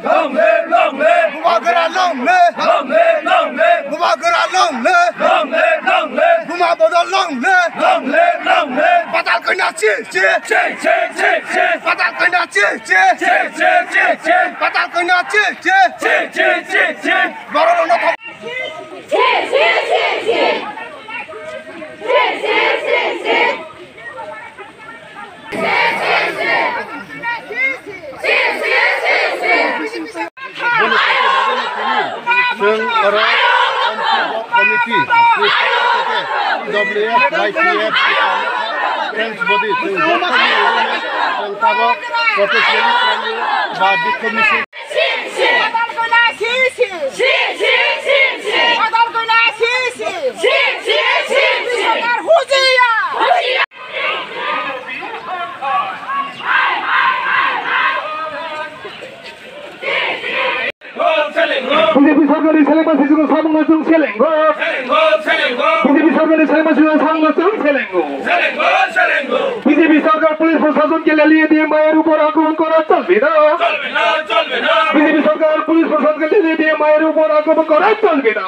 long live, long live. Bumagara long live. Long live, long live. Bumagara long live. Long live, long live. Bumabada long live. Long live, long live. Patal kena chi chi. Check, check, check, check. Patal kena chi chi. Check, check, check, check. Patal kena chi chi. Check, check, check, check. Baro no thong. जों अरा committee WF YPF friends body जों ताबा professionally बा big commission BJP सरकारनि सेलेंबासिखौ सामगासिनो सेलेंगो BJP सरकारनि सेलेंबासिखौ सामगासिनो सेलेंगो BJP सरकार police प्रशासन के लिए दिए मायर ऊपर आक्रमण करा चलबे ना BJP सरकार पुलिस प्रशासन के लिए दिए मायर ऊपर आक्रमण करा चलबे ना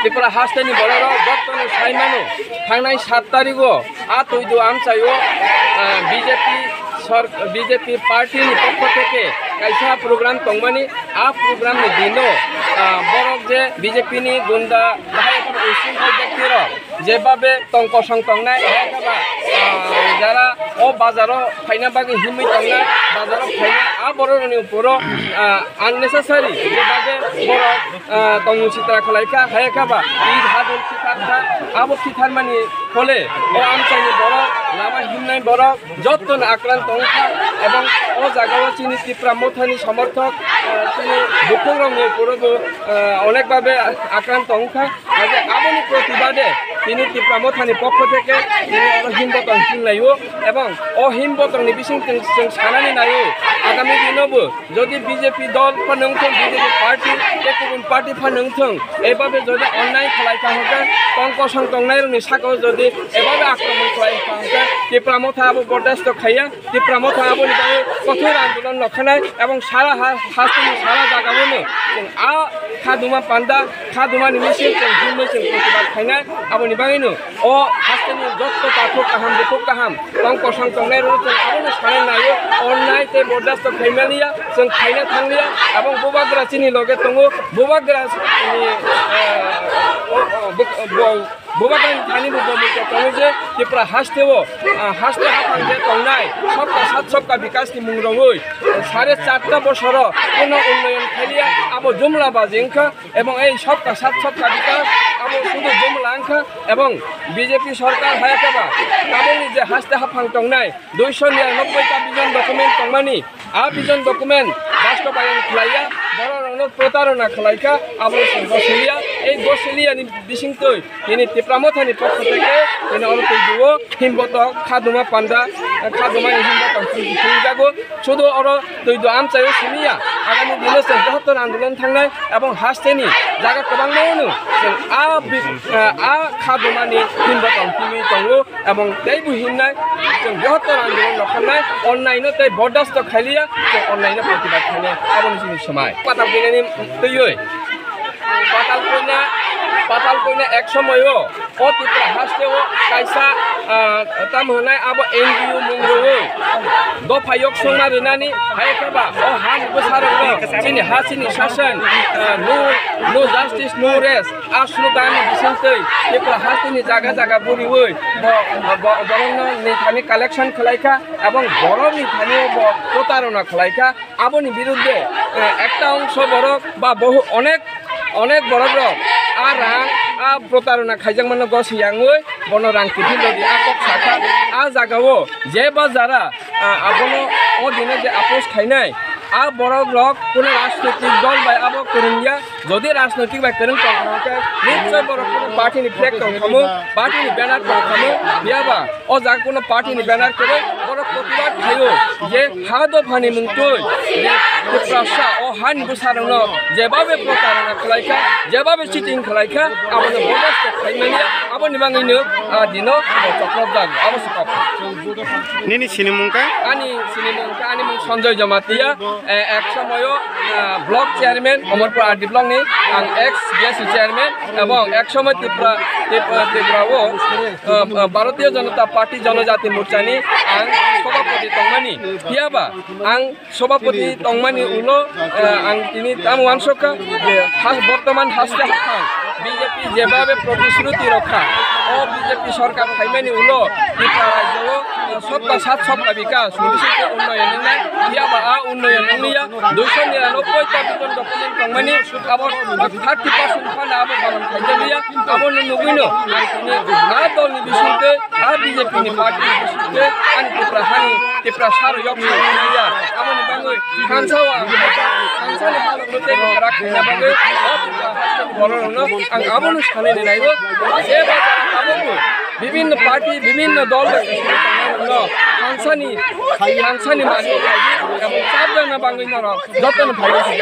त्रिपुरा हास्टेनि बर'र बर्तमान साइमानो थांनाय 7 तारिखआव आतुइदु आमचायो बीजेपी पार्टीनि पक्ष থেকে কাইসা প্রোগ্রাম তংমানি প্রোগ্রামनि দিনো বরক যে বিজেপিनि গুন্ডা বাহায়কর উসিংখাই ব্যক্তির যেভাবে তংক সংতংনাই হেকাবা যারা ও বাজারও ফাইনা বাগে হিমি তংনাই বাজারও ফাইনা বররनि উপর আননেসেসারি যেভাবে বরক তংসিত্রা খলাইকা হেকাবা ঈদ হাদুল কিতাখা আবো কিথারমানি ফলে ও আমচাইনি বরক লামা হিমনাই বরক যতন আক্রান্ত তংখা এবং ও জায়গাও চিনি ত্রিপুরা মথানি সমর্থক তিনি দুঃখরঙে পুরো অনেকভাবে আক্রান্ত অংখা আজ আবনি প্রতিবাদে তিনি ত্রিপুরা মথানি পক্ষ থেকে তিনি হিমবতন কিনলাইও এবং ও হিমবতননি বিসিং সানানি নাইও আগামী দিনবো যদি বিজেপি দল ফানংথং বিজেপি পার্টি গুবুন পার্টি ফানংথং এভাবে যদি অন্যায় খালাইকা হকা তংক সংতংনাইরনি সাকাও যদি এভাবে আক্রমণ খালাইকা হকা ত্রিপুরা মথা আবো বরদাস্ত খাইয়া ত্রিপুরা মথা আবনি বাগে কঠোর আন্দোলন লক্ষণায় এবং সারা হাস্তিনি সারা জায়গাবনো খাদুমা পান্ডা খাদুমা নিমিসে হিমমেসে প্রতিবাদ খাইনায় আবনি বাগেনো ও হাস্তিনি যত পাঠক কাহাম দুঃখ কাহাম তংক সংতংনাই রয়েছে আবনি সানাই নাইও অন্যায় তে বরদাস্ত খাইমালিয়া जों खायना थांलिया এবং बुबाग्रा चिनि लगे दङो बुबाग्रा बुबाग्रा थानि बुबाग्रा दङो जे त्रिपुरा हास्ते हाफांजे दंनाय सबका सात सबका विकासनि मुं रङै 4.5 বছর কোনো উন্নয়ন খাইলিয়া আবো জুমলা বাজিংখা এবং এই सबका सात सबका विकास আবো শুধু জুমলা আংখা এবং বিজেপি সরকার হায়াকাবা কাবনি যে হাস্তে হাফাং দंनाय 299টা বিজন ডকুমেন্ট দंमानि বিজন ডকুমেন্ট বাস্তবায়ন খালাইয়া বড় প্রতারণা খালাইকা আবো গসলিয়া এই গসলিয়ানি বিসিংতৈ তিনি ত্রিপুরা মথানি পক্ষ থেকে তিনি অরতৈ দুও হিমবত খাদুমা পান্ডা খাদুমা হিমবত হিমজাগো শুধু অর তৈদু আমচাইও সিনিয়া আগামী দিনে जों বৃহত্তর আন্দোলন থাংনাय এবং হাস্তেনি জায়গা गोबां मावनो जों খাদুমানি হিমবত হিমি দङो এবং दैबु हिमनाय जों বৃহত্তর আন্দোলন লখানাय অন্যায়नो तै बरदास्त खाइलिया जों অন্যায়नो प्रतिबाद खाइनाय आबोनि जोंनि समाय पाताल कइनानि तैयै पाताल कइना एक समयो ओ त्रिपुरा हास्तेओ काइसा ताम होनाय आबो एनजिओ मुंगो दफायक संना रेनानि हायखाबा ओ हाम बसारंग चिनि हासिनि शासन नो जस्टिस नो रेस्ट आस्लुगानि बिसंतै त्रिपुरा हास्तेनि जागा जागा बुरिवै बरंनो नेथानि कालेक्शन खलाइखा এবং বড়নি থানিও প্রতারণা খলাইকা আবনি বিরুদ্ধে একটা অংশ বড় বা বহু অনেক বড় rang protarona khaijang mano gos yangoi bono rang kithilodi kok sakha jagao je bazara abono odine je apos khainai borok rok কোনো রাজনৈতিক দল বা আবো করিয়া যদি রাজনৈতিক বা করণ তংখামকে নিশ্চয় বড় কোনো পার্টিনি ফ্ল্যাগ তংখামো পার্টিনি ব্যানার তংখামো বিয়াবা ও যা কোনো পার্টিনি ব্যানার করে বড় প্রতিবাদ খাইও যে হা দফানি মুংতুই যে প্রশা ও হান বুসারন যেভাবে প্রতারণা খালাইখা যেভাবে চিটিং খালাইখা আবনো বরদাস্ত খাইমানিয়া আবনি বাঙাইনো দিনো চক্রব জাগ আবশ্যক নিনি সিনেমুংকা আনি মুং সঞ্জয় জমাতিয়া এক সময় block chairman Amarpur RD block নি আং এক্স বিএসসি চেয়ারম্যান এবং এক সময় ত্রিপুরাও ভারতীয় জনতা পার্টি জনজাতি মোর্চানি আং সভাপতি তংমানি হিয়াবা আং সভাপতি তংমানি উলো আং তিনি তাম ওয়ানসকা যে বর্তমান হাসতে হাং বিজেপি যেভাবে প্রতিশ্রুতি রক্ষা ও বিজেপি সরকার খাইমানি উলো ত্রিপুরা রাজ্য সপ্তাহ 7 সপ্তাহ বিকাশ নিশ্চিত উন্নয়ন নাই হিয়াবা উন্নয়ন নিয়া 299টা বেতন ডকুমেন্ট তংমানি আবার 30% ফান্ড আবার বালন খাইজালিয়া আবার নুগুইনো আইনি দলনি বিশুতে বিজেপি নি পার্টি বিশুতে আনি ত্রিপুরা সার ইয়া আবার বাঙ্গই খানসাওয়া খানসানি পালকতে রাখনা বাঙ্গই বড়নো আং আবনু সানে নাইবো এবা আবনু বিভিন্ন পার্টি বিভিন্ন দল খানসানি মানি এবং চাপ জানা বাঙ্গই নর যতন ভাই আছে